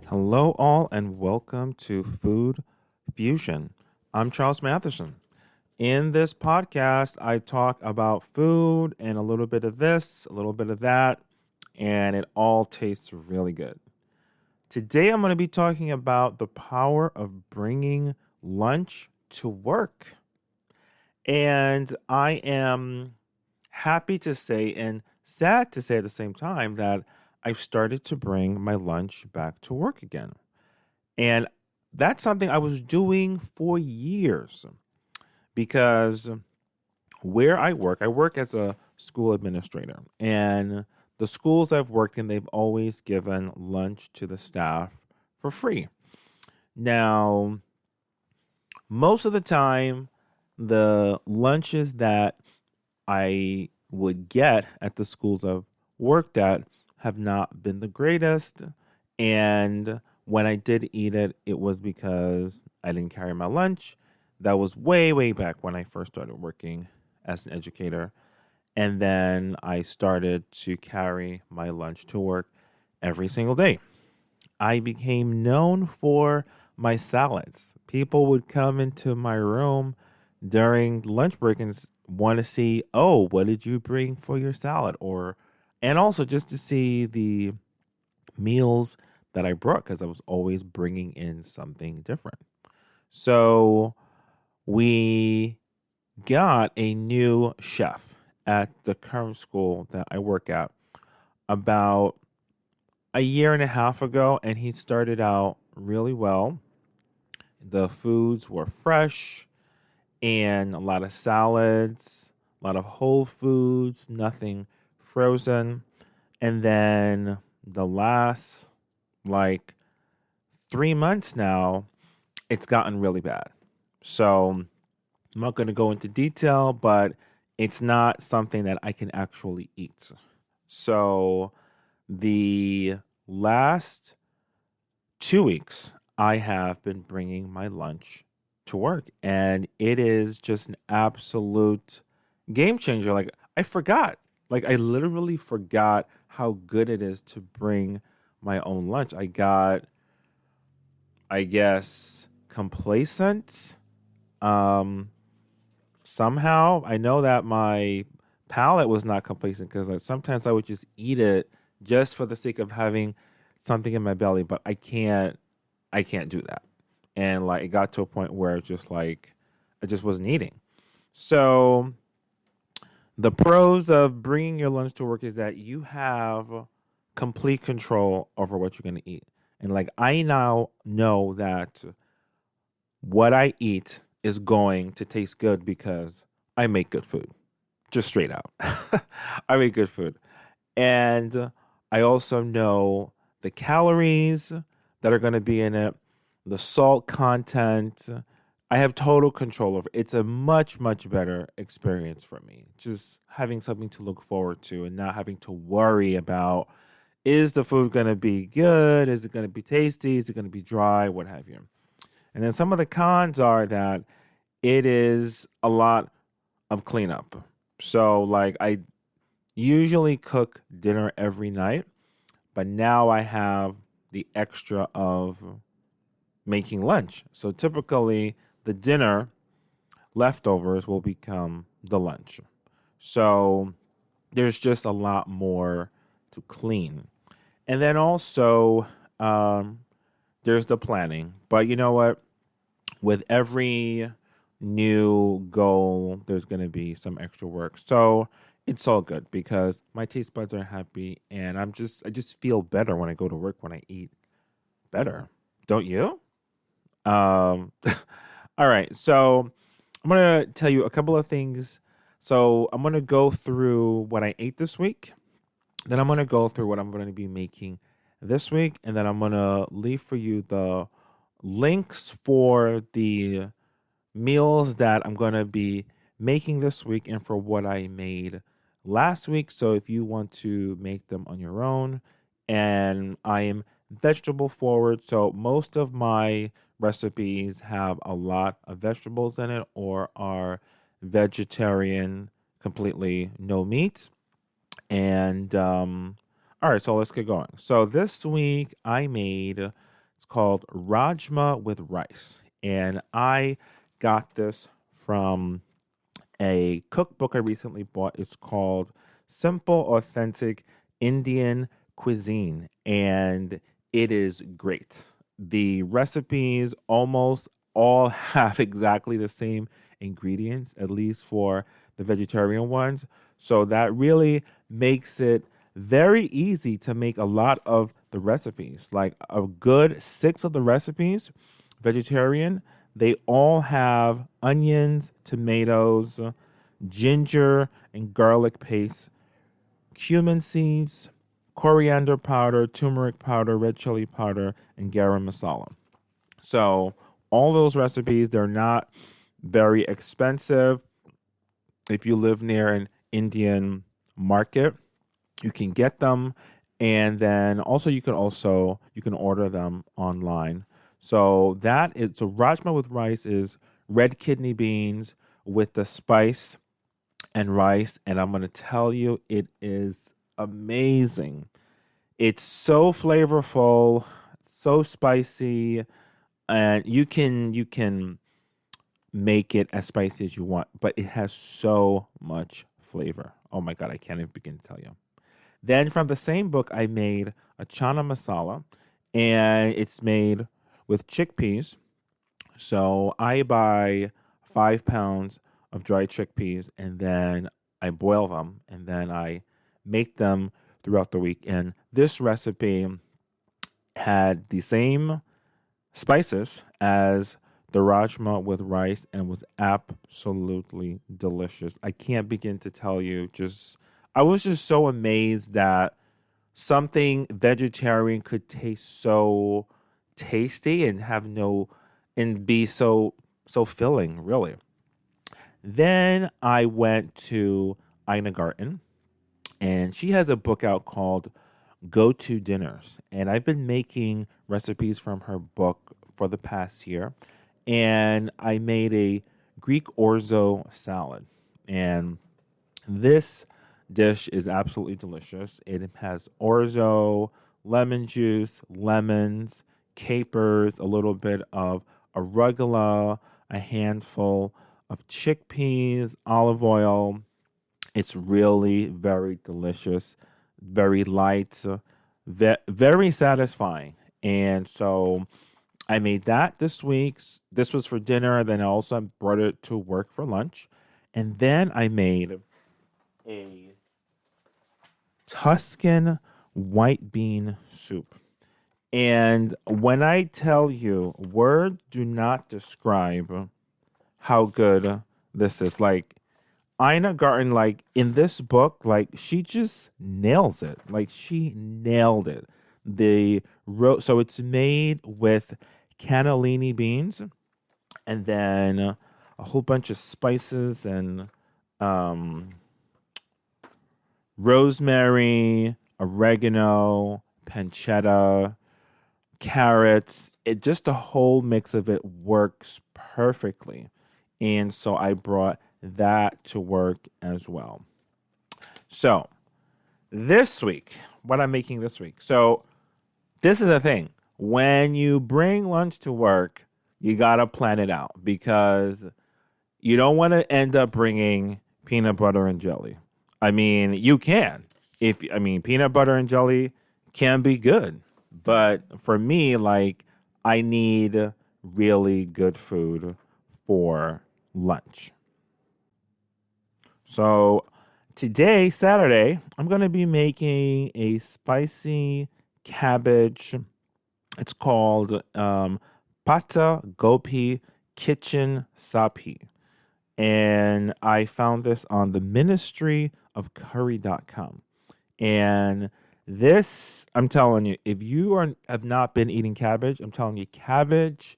Hello, all, and welcome to Food Fusion. I'm Charles Matheson. In this podcast, I talk about food and a little bit of this, a little bit of that, and it all tastes really good. Today, I'm going to be talking about the power of bringing lunch to work. And I am happy to say and sad to say at the same time that I've started to bring my lunch back to work again. And that's something I was doing for years because where I work as a school administrator. And the schools I've worked in, they've always given lunch to the staff for free. Now, most of the time, the lunches that I would get at the schools I've worked at have not been the greatest. And when I did eat it, it was because I didn't carry my lunch. That was way, way back when I first started working as an educator. And then I started to carry my lunch to work every single day. I became known for my salads. People would come into my room during lunch break and want to see, oh, what did you bring for your salad? And also just to see the meals that I brought because I was always bringing in something different. So we got a new chef at the current school that I work at about a year and a half ago, and he started out really well. The foods were fresh and a lot of salads, a lot of whole foods, nothing frozen. And then the last 3 months now, it's gotten really bad. So I'm not going to go into detail, but it's not something that I can actually eat. So the last 2 weeks, I have been bringing my lunch to work, and it is just an absolute game changer. I forgot. I literally forgot how good it is to bring my own lunch. I got, I guess, complacent. Somehow, I know that my palate was not complacent because sometimes I would just eat it just for the sake of having something in my belly, but I can't do that. And it got to a point where I just wasn't eating. So the pros of bringing your lunch to work is that you have complete control over what you're going to eat. And I now know that what I eat is going to taste good because I make good food. Just straight out. I make good food. And I also know the calories that are going to be in it, the salt content. I have total control over it. It's a much, much better experience for me. Just having something to look forward to and not having to worry about, is the food going to be good? Is it going to be tasty? Is it going to be dry? What have you. And then some of the cons are that it is a lot of cleanup. So I usually cook dinner every night, but now I have the extra of making lunch. So typically the dinner leftovers will become the lunch. So there's just a lot more to clean. And then also there's the planning. But you know what? With every new goal, there's going to be some extra work. So it's all good because my taste buds are happy and I just feel better when I go to work when I eat better. Don't you? All right. So I'm going to tell you a couple of things. So I'm going to go through what I ate this week. Then I'm going to go through what I'm going to be making this week. And then I'm going to leave for you the links for the meals that I'm going to be making this week and for what I made last week. So if you want to make them on your own, and I am vegetable forward. So most of my recipes have a lot of vegetables in it or are vegetarian, completely no meat. And all right, so let's get going. So this week I made called Rajma with Rice. And I got this from a cookbook I recently bought. It's called Simple Authentic Indian Cuisine. And it is great. The recipes almost all have exactly the same ingredients, at least for the vegetarian ones. So that really makes it very easy to make a lot of the recipes. Like a good 6 of the recipes, vegetarian, they all have onions, tomatoes, ginger and garlic paste, cumin seeds, coriander powder, turmeric powder, red chili powder, and garam masala. So all those recipes, they're not very expensive. If you live near an Indian market, you can get them, and then also you can order them online. So rajma with rice is red kidney beans with the spice and rice, and I'm going to tell you, it is amazing. It's so flavorful, so spicy, and you can make it as spicy as you want, but it has so much flavor. Oh my God, I can't even begin to tell you. Then from the same book, I made a chana masala, and it's made with chickpeas. So I buy 5 pounds of dried chickpeas, and then I boil them, and then I make them throughout the week. And this recipe had the same spices as the rajma with rice and was absolutely delicious. I can't begin to tell you, I was just so amazed that something vegetarian could taste so tasty and be so filling, really. Then I went to Ina Garten, and she has a book out called Go To Dinners, and I've been making recipes from her book for the past year, and I made a Greek orzo salad, and this dish is absolutely delicious. It has orzo, lemon juice, lemons, capers, a little bit of arugula, a handful of chickpeas, olive oil. It's really very delicious, very light, very satisfying. And so I made that this week. This was for dinner. Then I also brought it to work for lunch. And then I made a Tuscan white bean soup. And when I tell you, words do not describe how good this is. Like, Ina Garten, like, in this book, like, she just nails it. Like, she nailed it. So it's made with cannellini beans, and then a whole bunch of spices and rosemary, oregano, pancetta, carrots. The whole mix of it works perfectly. And so I brought that to work as well. So this week, what I'm making this week. So this is the thing. When you bring lunch to work, you got to plan it out, because you don't want to end up bringing peanut butter and jelly. I mean, you can. Peanut butter and jelly can be good. But for me, like, I need really good food for lunch. So today, Saturday, I'm going to be making a spicy cabbage. It's called Patta Gobi Kitchen Sapi. And I found this on the ministryofcurry.com. And this, I'm telling you, if you have not been eating cabbage, I'm telling you, cabbage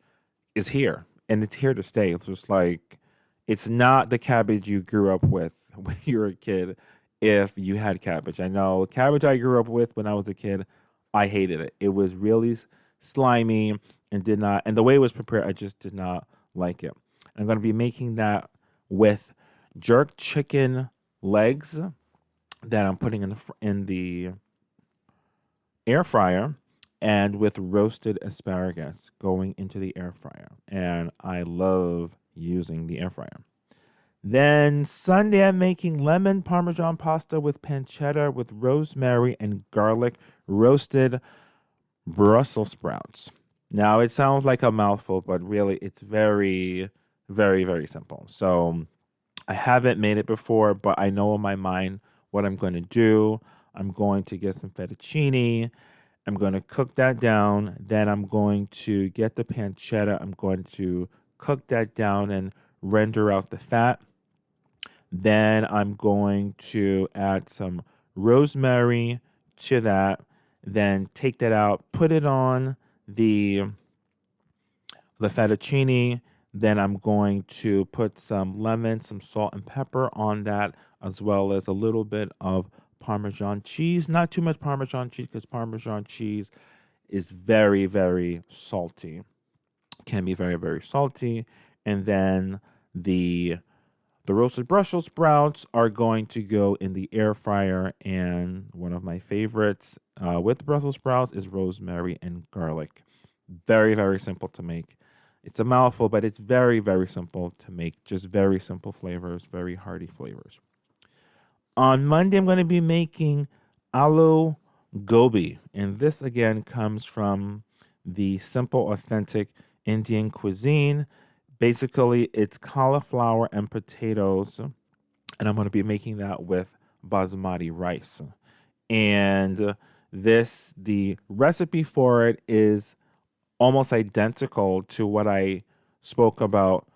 is here. And it's here to stay. It's just like, it's not the cabbage you grew up with when you were a kid if you had cabbage. I know cabbage I grew up with when I was a kid, I hated it. It was really slimy and the way it was prepared, I just did not like it. I'm going to be making that with jerk chicken legs that I'm putting in the air fryer, and with roasted asparagus going into the air fryer. And I love using the air fryer. Then Sunday, I'm making lemon parmesan pasta with pancetta with rosemary and garlic roasted Brussels sprouts. Now, it sounds like a mouthful, but really it's very, very, very simple. So I haven't made it before, but I know in my mind what I'm going to do. I'm going to get some fettuccine. I'm going to cook that down. Then I'm going to get the pancetta. I'm going to cook that down and render out the fat. Then I'm going to add some rosemary to that. Then take that out, put it on the fettuccine. Then I'm going to put some lemon, some salt and pepper on that, as well as a little bit of Parmesan cheese. Not too much Parmesan cheese because Parmesan cheese is very, very salty. Can be very, very salty. And then the roasted Brussels sprouts are going to go in the air fryer. And one of my favorites with Brussels sprouts is rosemary and garlic. Very, very simple to make. It's a mouthful, but it's very, very simple to make. Just very simple flavors, very hearty flavors. On Monday, I'm going to be making Aloo Gobi. And this, again, comes from the Simple Authentic Indian Cuisine. Basically, it's cauliflower and potatoes. And I'm going to be making that with Basmati rice. And the recipe for it is almost identical to what I spoke about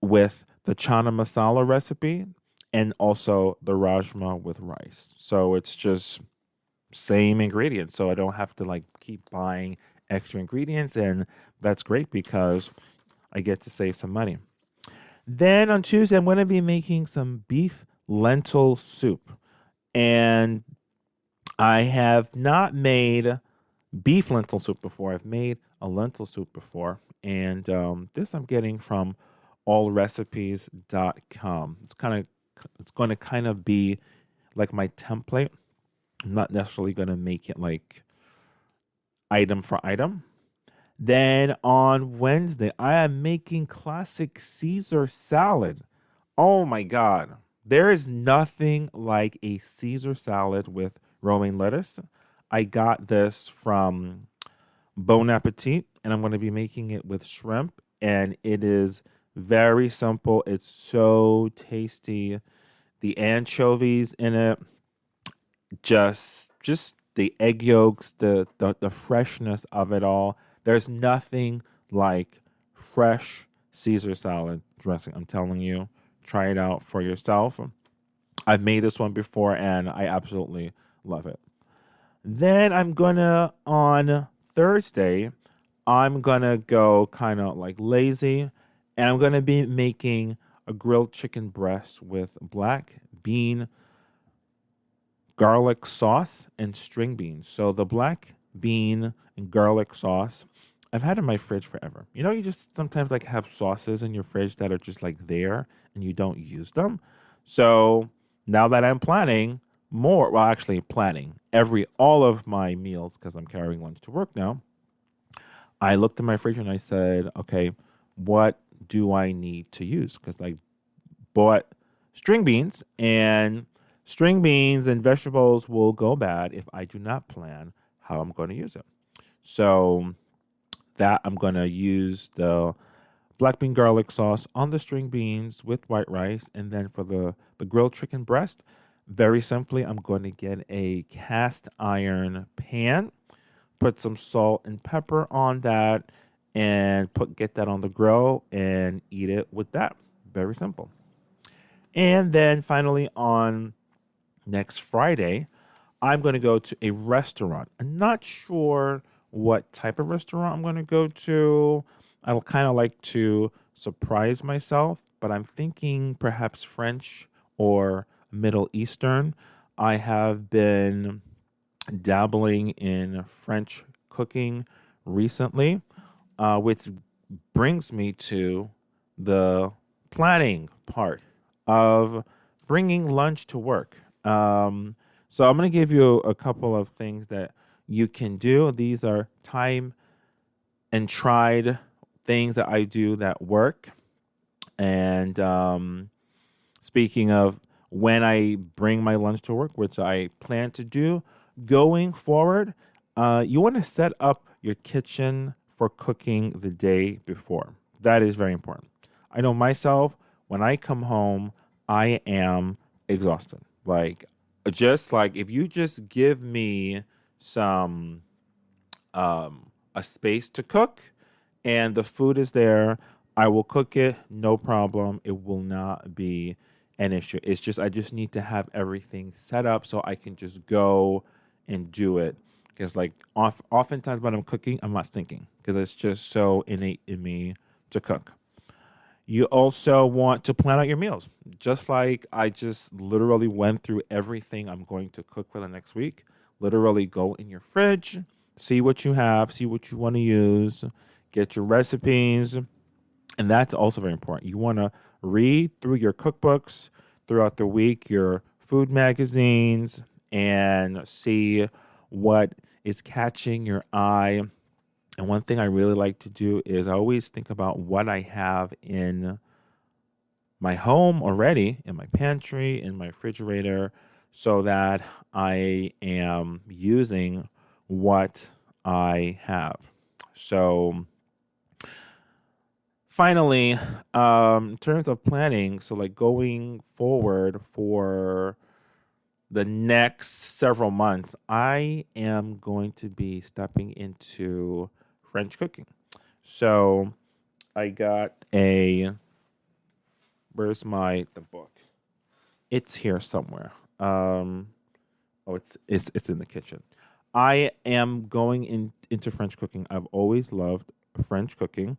with the chana masala recipe and also the rajma with rice. So it's just same ingredients. So I don't have to keep buying extra ingredients. And that's great because I get to save some money. Then on Tuesday, I'm going to be making some beef lentil soup. And I have not made beef lentil soup before. I've made a lentil soup before. And this I'm getting from allrecipes.com. It's going to kind of be like my template. I'm not necessarily going to make it like item for item. Then on Wednesday, I am making classic Caesar salad. Oh my God. There is nothing like a Caesar salad with romaine lettuce. I got this from Bon Appétit, and I'm going to be making it with shrimp, and it is very simple. It's so tasty. The anchovies in it, just the egg yolks, the freshness of it all. There's nothing like fresh Caesar salad dressing. I'm telling you, try it out for yourself. I've made this one before, and I absolutely love it. Then on Thursday, I'm going to go kind of like lazy, and I'm going to be making a grilled chicken breast with black bean garlic sauce and string beans. So the black bean and garlic sauce, I've had in my fridge forever. You just sometimes have sauces in your fridge that are just there and you don't use them. So now that I'm planning all of my meals because I'm carrying lunch to work now, I looked in my fridge and I said, okay, what do I need to use? Because I bought string beans and vegetables will go bad if I do not plan how I'm going to use it. So that I'm going to use the black bean garlic sauce on the string beans with white rice. And then for the grilled chicken breast, very simply, I'm going to get a cast iron pan, put some salt and pepper on that, and get that on the grill and eat it with that. Very simple. And then finally on next Friday, I'm going to go to a restaurant. I'm not sure what type of restaurant I'm going to go to. I kind of like to surprise myself, but I'm thinking perhaps French or Middle Eastern. I have been dabbling in French cooking recently, which brings me to the planning part of bringing lunch to work. So I'm going to give you a couple of things that you can do. These are time and tried things that I do that work. And speaking of when I bring my lunch to work, which I plan to do going forward, you want to set up your kitchen for cooking the day before. That is very important. I know myself, when I come home, I am exhausted. Like, just like if you just give me some a space to cook and the food is there, I will cook it, no problem. It will not be an issue. It's just I just need to have everything set up so I can just go and do it. Because like oftentimes when I'm cooking, I'm not thinking because it's just so innate in me to cook. You also want to plan out your meals. Just like I just literally went through everything I'm going to cook for the next week. Literally go in your fridge, see what you have, see what you want to use, get your recipes. And that's also very important. You want to read through your cookbooks throughout the week, your food magazines, and see what is catching your eye. And one thing I really like to do is I always think about what I have in my home already, in my pantry, in my refrigerator, so that I am using what I have. So finally, in terms of planning, so like going forward for the next several months, I am going to be stepping into French cooking. So I got where's the book? It's here somewhere. It's in the kitchen. I am going into French cooking. I've always loved French cooking.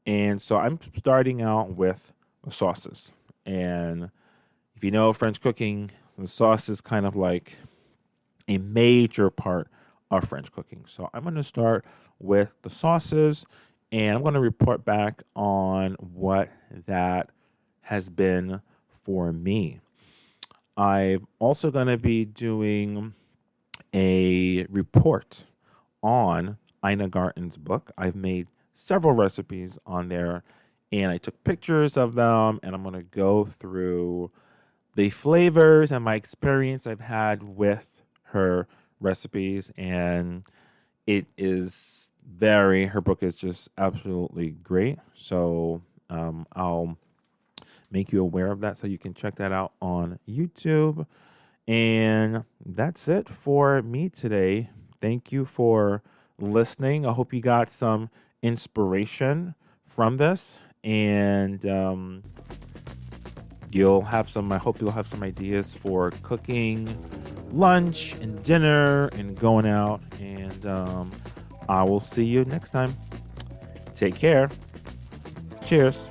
And so I'm starting out with sauces. And if you know French cooking, the sauce is kind of like a major part of French cooking. So I'm going to start with the sauces, and I'm going to report back on what that has been for me. I'm also going to be doing a report on Ina Garten's book. I've made several recipes on there, and I took pictures of them, and I'm going to go through the flavors and my experience I've had with her recipes. And her book is just absolutely great. So I'll make you aware of that so you can check that out on YouTube. And that's it for me today. Thank you for listening. I hope you got some inspiration from this, and I hope you'll have some ideas for cooking lunch and dinner and going out. And I will see you next time. Take care. Cheers.